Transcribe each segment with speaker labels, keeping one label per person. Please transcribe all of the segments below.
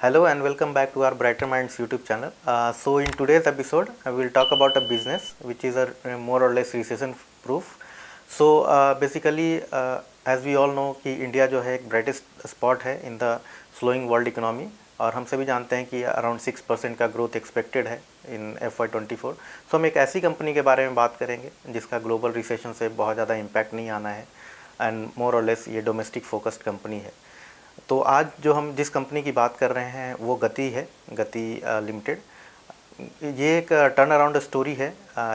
Speaker 1: Hello and welcome back to our Brighter Minds YouTube channel. So in today's episode, I will talk about a business which is a more or less recession proof. So basically, as we all know कि India जो है एक brightest spot है in the slowing world economy और हम सभी जानते हैं कि अराउंड 6% का ग्रोथ एक्सपेक्टेड है इन FY24। सो हम एक ऐसी कंपनी के बारे में बात करेंगे जिसका ग्लोबल रिसेशन से बहुत ज़्यादा इम्पैक्ट नहीं आना है एंड मोर और लेस ये डोमेस्टिक फोकस्ड कंपनी है। तो आज जो हम जिस कंपनी की बात कर रहे हैं वो गति है, गति लिमिटेड। ये एक टर्न अराउंड स्टोरी है,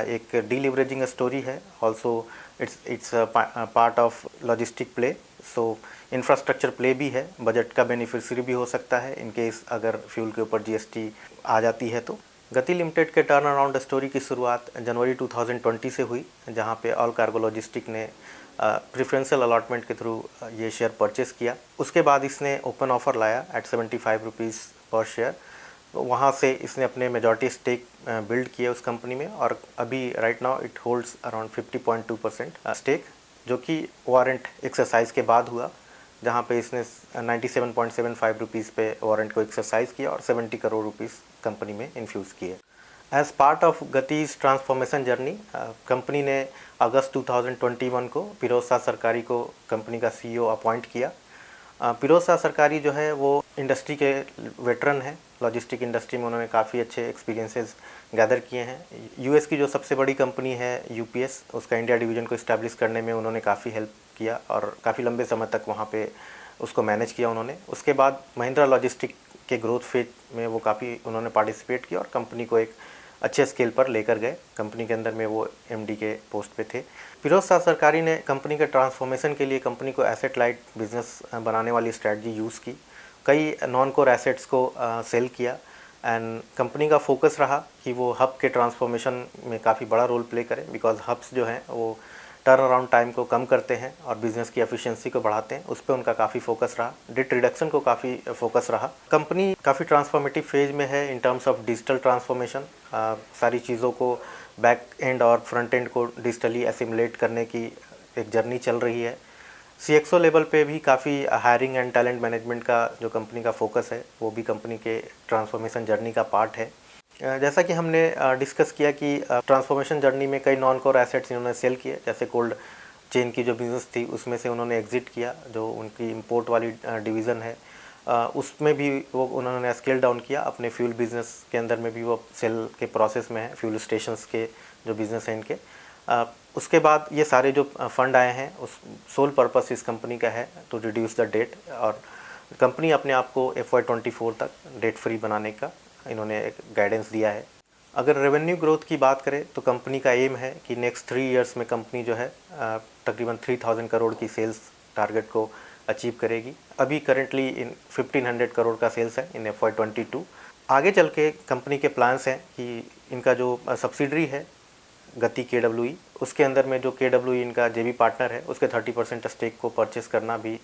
Speaker 1: एक डीलिवरेजिंग स्टोरी है, also it's part of logistic play. So infrastructure play भी है, बजट का बेनिफिशियरी भी हो सकता है इन केस अगर फ्यूल के ऊपर GST आ जाती है। तो गति लिमिटेड के टर्न अराउंड स्टोरी की शुरुआत जनवरी 2020 से हुई, जहां पे ऑल कार्गो लॉजिस्टिक ने प्रेफरेंशियल अलॉटमेंट के थ्रू ये शेयर परचेस किया। उसके बाद इसने ओपन ऑफ़र लाया एट 75 रुपीज़ पर शेयर। तो वहाँ से इसने अपने मेजॉरिटी स्टेक बिल्ड किया उस कंपनी में और अभी right now it holds around 50.2% stake, जो कि वारंट एक्सरसाइज के बाद हुआ, जहाँ पे इसने 97.75 रुपीज़ पे वारंट को एक्सरसाइज किया और 70 करोड़ रुपीज़ कंपनी में इन्फ्यूज़ किए। एज पार्ट ऑफ गतिज ट्रांसफॉर्मेशन जर्नी, कंपनी ने अगस्त 2021 को फिरोज शाह सरकारी को कंपनी का CEO अपॉइंट किया। फिरोज शाह सरकारी जो है वो इंडस्ट्री के वेटरन हैं, लॉजिस्टिक इंडस्ट्री में उन्होंने काफ़ी अच्छे एक्सपीरियंसेस गैदर किए हैं। US की जो सबसे बड़ी कंपनी है UPS, उसका इंडिया डिवीज़न को इस्टेब्लिश करने में उन्होंने काफ़ी हेल्प किया और काफ़ी लंबे समय तक वहाँ पे उसको मैनेज किया उन्होंने। उसके बाद महिंद्रा लॉजिस्टिक के ग्रोथ फेज में वो काफ़ी उन्होंने पार्टिसिपेट किया और कंपनी को एक अच्छे स्केल पर लेकर गए। कंपनी के अंदर में वो MD के पोस्ट पे थे। फिरोज शाह सरकारी ने कंपनी के ट्रांसफॉर्मेशन के लिए कंपनी को एसेट लाइट बिजनेस बनाने वाली स्ट्रैटेजी यूज़ की, कई नॉन कोर एसेट्स को सेल किया एंड कंपनी का फोकस रहा कि वो हब के ट्रांसफॉर्मेशन में काफ़ी बड़ा रोल प्ले करें, बिकॉज हब्स जो हैं वो टर्न अराउंड टाइम को कम करते हैं और बिज़नेस की एफिशिएंसी को बढ़ाते हैं। उस पर उनका काफ़ी फोकस रहा। डेट रिडक्शन को काफ़ी फोकस रहा। कंपनी काफ़ी ट्रांसफॉर्मेटिव फेज में है in terms of digital transformation. सारी चीज़ों को बैक एंड और फ्रंट एंड को डिजिटली एसिमुलेट करने की एक जर्नी चल रही है। CXO लेवल पे भी काफ़ी हायरिंग एंड टैलेंट मैनेजमेंट का जो कंपनी का फोकस है वो भी कंपनी के ट्रांसफॉर्मेशन जर्नी का पार्ट है। जैसा कि हमने डिस्कस किया कि ट्रांसफॉर्मेशन जर्नी में कई नॉन कोर एसेट्स इन्होंने सेल किए, जैसे कोल्ड चेन की जो बिज़नेस थी उसमें से उन्होंने एग्जिट किया। जो उनकी इंपोर्ट वाली डिवीज़न है उसमें भी वो उन्होंने स्केल डाउन किया। अपने फ्यूल बिज़नेस के अंदर में भी वो सेल के प्रोसेस में है, फ्यूल स्टेशंस के जो बिज़नेस हैं इनके। उसके बाद ये सारे जो फंड आए हैं उस सोल पर्पस इस कंपनी का है टू रिड्यूस द डेट, और कंपनी अपने आप को FY24 तक डेट फ्री बनाने का इन्होंने एक गाइडेंस दिया है। अगर रेवेन्यू ग्रोथ की बात करें तो कंपनी का एम है कि नेक्स्ट 3 इयर्स में कंपनी जो है तकरीबन 3000 करोड़ की सेल्स टारगेट को अचीव करेगी। अभी करेंटली इन 1500 करोड़ का सेल्स है इन FY22। आगे चल के कंपनी के प्लान्स हैं कि इनका जो सब्सिडरी है गति KWE, उसके अंदर में जो KWE इनका JV पार्टनर है उसके 30% स्टेक को परचेस करना भी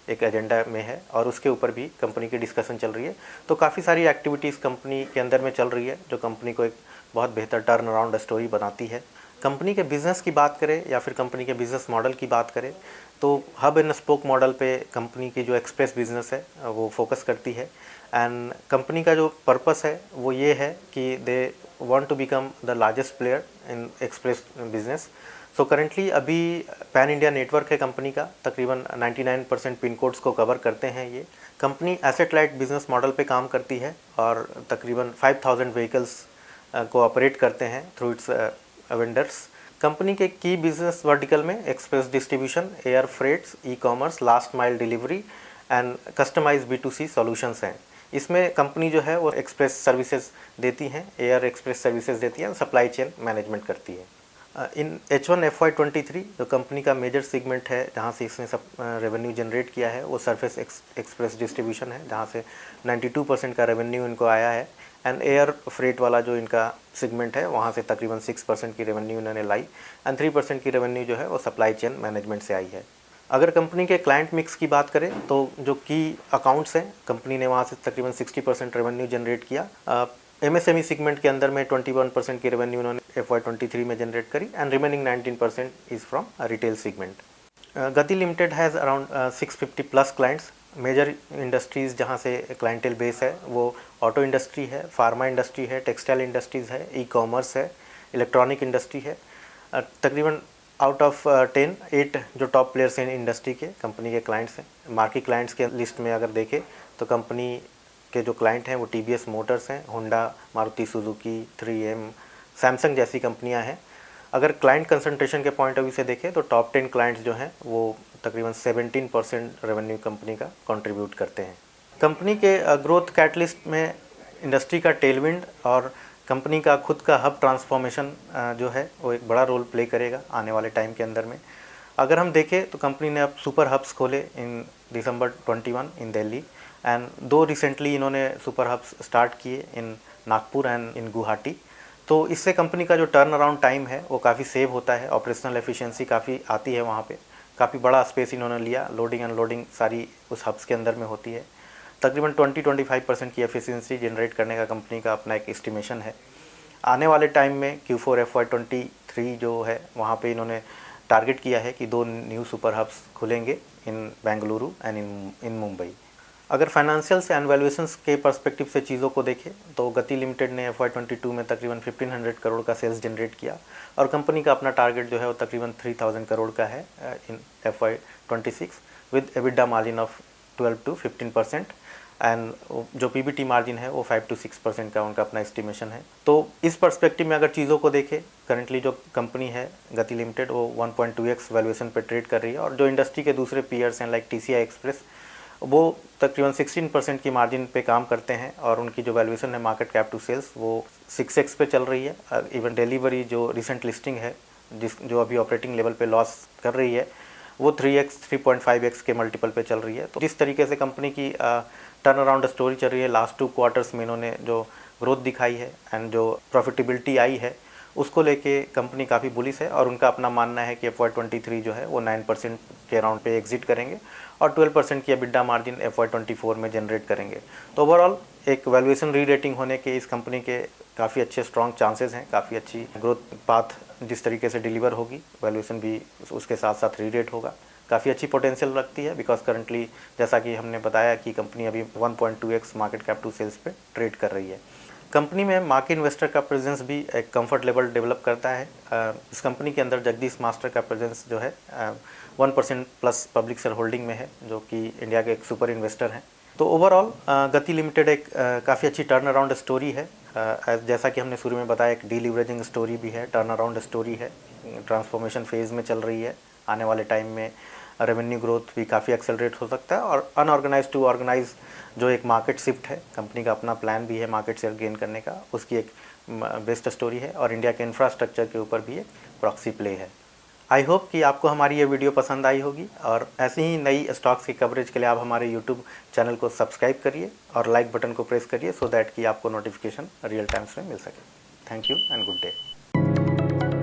Speaker 1: एक एजेंडा में है और उसके ऊपर भी कंपनी की डिस्कशन चल रही है। तो काफ़ी सारी एक्टिविटीज़ कंपनी के अंदर में चल रही है जो कंपनी को एक बहुत बेहतर टर्न अराउंड स्टोरी बनाती है। कंपनी के बिज़नेस की बात करें या फिर कंपनी के बिज़नेस मॉडल की बात करें तो हब एंड स्पोक मॉडल पे कंपनी की जो एक्सप्रेस बिज़नेस है वो फोकस करती है। एंड कंपनी का जो पर्पस है वो ये है कि they want to become the largest player in express business. So currently अभी पैन इंडिया नेटवर्क है कंपनी का, तकरीबन 99% पिन कोड्स को कवर करते हैं। ये company asset light business model पे काम करती है और तकरीबन 5000 व्हीकल्स को ऑपरेट करते हैं थ्रू इट्स वेंडर्स। कंपनी के की बिजनेस वर्टिकल में express distribution, air freights, e-commerce, last mile delivery and customise B2C solutions हैं। इसमें कंपनी जो है वो एक्सप्रेस सर्विसेज देती हैं, एयर एक्सप्रेस सर्विसेज देती है, सप्लाई चेन मैनेजमेंट करती है। इन H1 FY23 जो कंपनी का मेजर सेगमेंट है जहाँ से इसने सब रेवेन्यू जनरेट किया है वो सरफेस एक्सप्रेस डिस्ट्रीब्यूशन है, जहाँ से 92% का रेवेन्यू इनको आया है। एंड एयर फ्रेट वाला जो इनका सेगमेंट है वहाँ से तकरीबन 6% की रेवेन्यू इन्होंने लाई एंड 3% की रेवेन्यू जो है वो सप्लाई चेन मैनेजमेंट से आई है। अगर कंपनी के क्लाइंट मिक्स की बात करें तो जो की अकाउंट्स हैं कंपनी ने वहाँ से तकरीबन 60% रेवेन्यू जनरेट किया। MSME सेगमेंट के अंदर में 21% की रेवेन्यू उन्होंने FY23 में जनरेट करी and remaining 19% is from retail segment. Gati limited has around 650 plus clients major industries जहाँ से क्लाइंटेल बेस है वो ऑटो इंडस्ट्री है, फार्मा इंडस्ट्री है, टेक्सटाइल इंडस्ट्रीज़ है, ई कॉमर्स है, इलेक्ट्रॉनिक इंडस्ट्री है। तकरीबन आउट ऑफ 10 8 जो टॉप प्लेयर्स हैं इंडस्ट्री के कंपनी के क्लाइंट्स हैं। मार्केट क्लाइंट्स के लिस्ट में अगर देखें तो कंपनी के जो क्लाइंट हैं वो टीवीएस मोटर्स हैं, Honda, Maruti Suzuki, 3M, Samsung जैसी कंपनियां हैं। अगर क्लाइंट कंसंट्रेशन के पॉइंट ऑफ व्यू से देखें तो टॉप 10 क्लाइंट्स जो हैं वो तकरीबन 17% रेवेन्यू कंपनी का कंट्रीब्यूट करते हैं। कंपनी के ग्रोथ कैटलिस्ट में इंडस्ट्री का टेलविंड और कंपनी का खुद का हब ट्रांसफॉर्मेशन जो है वो एक बड़ा रोल प्ले करेगा आने वाले टाइम के अंदर में। अगर हम देखें तो कंपनी ने अब सुपर हब्स खोले इन दिसंबर 21 इन दिल्ली, एंड दो रिसेंटली इन्होंने सुपर हब्स स्टार्ट किए इन नागपुर एंड इन गुवाहाटी। तो इससे कंपनी का जो टर्न अराउंड टाइम है वो काफ़ी सेव होता है, ऑपरेशनल एफिशिएंसी काफ़ी आती है वहाँ पे। काफ़ी बड़ा स्पेस इन्होंने लिया, लोडिंग अनलोडिंग सारी उस हब्स के अंदर में होती है। तकरीबन 20-25% की एफिशिएंसी जनरेट करने का कंपनी का अपना एक एस्टिमेशन है। आने वाले टाइम में Q4 FY23 जो है वहाँ पे इन्होंने टारगेट किया है कि 2 न्यू सुपर हब्स खुलेंगे इन बेंगलुरु एंड इन मुंबई। अगर फाइनेंशियल्स एंड वैल्यूएशंस के पर्सपेक्टिव से चीज़ों को देखें तो गति लिमिटेड ने FY22 में तकरीबन 1500 करोड़ का सेल्स जनरेट किया और कंपनी का अपना टारगेट जो है वो तकरीबन 3000 करोड़ का है इन FY26 with EBITDA margin of 12 to 15%, and जो पीबीटी मार्जिन है वो 5 to 6% का उनका अपना एस्टिमेशन है। तो इस पर्सपेक्टिव में अगर चीज़ों को देखें, करंटली जो कंपनी है गति लिमिटेड वो 1.2x वैल्यूएशन पे ट्रेड कर रही है और जो इंडस्ट्री के दूसरे पीयर्स हैं लाइक TCI एक्सप्रेस वो तकरीबन 16% की मार्जिन पे काम करते हैं और उनकी जो वैल्यूएशन है मार्केट कैप टू सेल्स वो 6x पे चल रही है। इवन डिलीवरी जो रिसेंट लिस्टिंग है जो अभी ऑपरेटिंग लेवल पे लॉस कर रही है वो 3x 3.5x के मल्टीपल पे चल रही है। तो जिस तरीके से कंपनी की टर्न अराउंड स्टोरी चल रही है, लास्ट 2 क्वार्टर्स में इन्होंने जो ग्रोथ दिखाई है एंड जो प्रॉफिटेबिलिटी आई है उसको लेके कंपनी काफ़ी बुलिश है और उनका अपना मानना है कि FY23 जो है वो 9% के अराउंड पे एग्जिट करेंगे और 12% की एबिडा मार्जिन FY24 में जनरेट करेंगे। तो ओवरऑल एक वैल्यूएशन री रेटिंग होने के इस कंपनी के काफ़ी अच्छे स्ट्रॉन्ग चांसेस हैं, काफ़ी अच्छी ग्रोथ पाथ जिस तरीके से डिलीवर होगी, वैल्यूएशन भी उसके साथ साथ री रेट होगा, काफ़ी अच्छी पोटेंशियल रखती है बिकॉज करंटली जैसा कि हमने बताया कि कंपनी अभी 1.2x market cap to sales पे ट्रेड कर रही है। कंपनी में मार्केट इन्वेस्टर का प्रेजेंस भी एक कंफर्ट लेवल डेवलप करता है। इस कंपनी के अंदर जगदीश मास्टर का प्रेजेंस जो है 1% प्लस पब्लिक शेयर होल्डिंग में है जो कि इंडिया के एक सुपर इन्वेस्टर हैं। तो ओवरऑल गति लिमिटेड एक काफ़ी अच्छी टर्न अराउंड स्टोरी है। जैसा कि हमने शुरू में बताया एक डीलिवरेजिंग स्टोरी भी है, टर्न अराउंड स्टोरी है, ट्रांसफॉर्मेशन फेज़ में चल रही है। आने वाले टाइम में रेवेन्यू ग्रोथ भी काफ़ी एक्सेलरेट हो सकता है और अनऑर्गेनाइज टू ऑर्गेनाइज जो एक मार्केट शिफ्ट है, कंपनी का अपना प्लान भी है मार्केट शेयर गेन करने का, उसकी एक बेस्ट स्टोरी है और इंडिया के इंफ्रास्ट्रक्चर के ऊपर भी एक प्रॉक्सी प्ले है। आई होप कि आपको हमारी ये वीडियो पसंद आई होगी और ऐसी ही नई स्टॉक्स की कवरेज के लिए आप हमारे यूट्यूब चैनल को सब्सक्राइब करिए और लाइक बटन को प्रेस करिए सो दैट कि आपको नोटिफिकेशन रियल टाइम्स में मिल सके। Thank you and good day.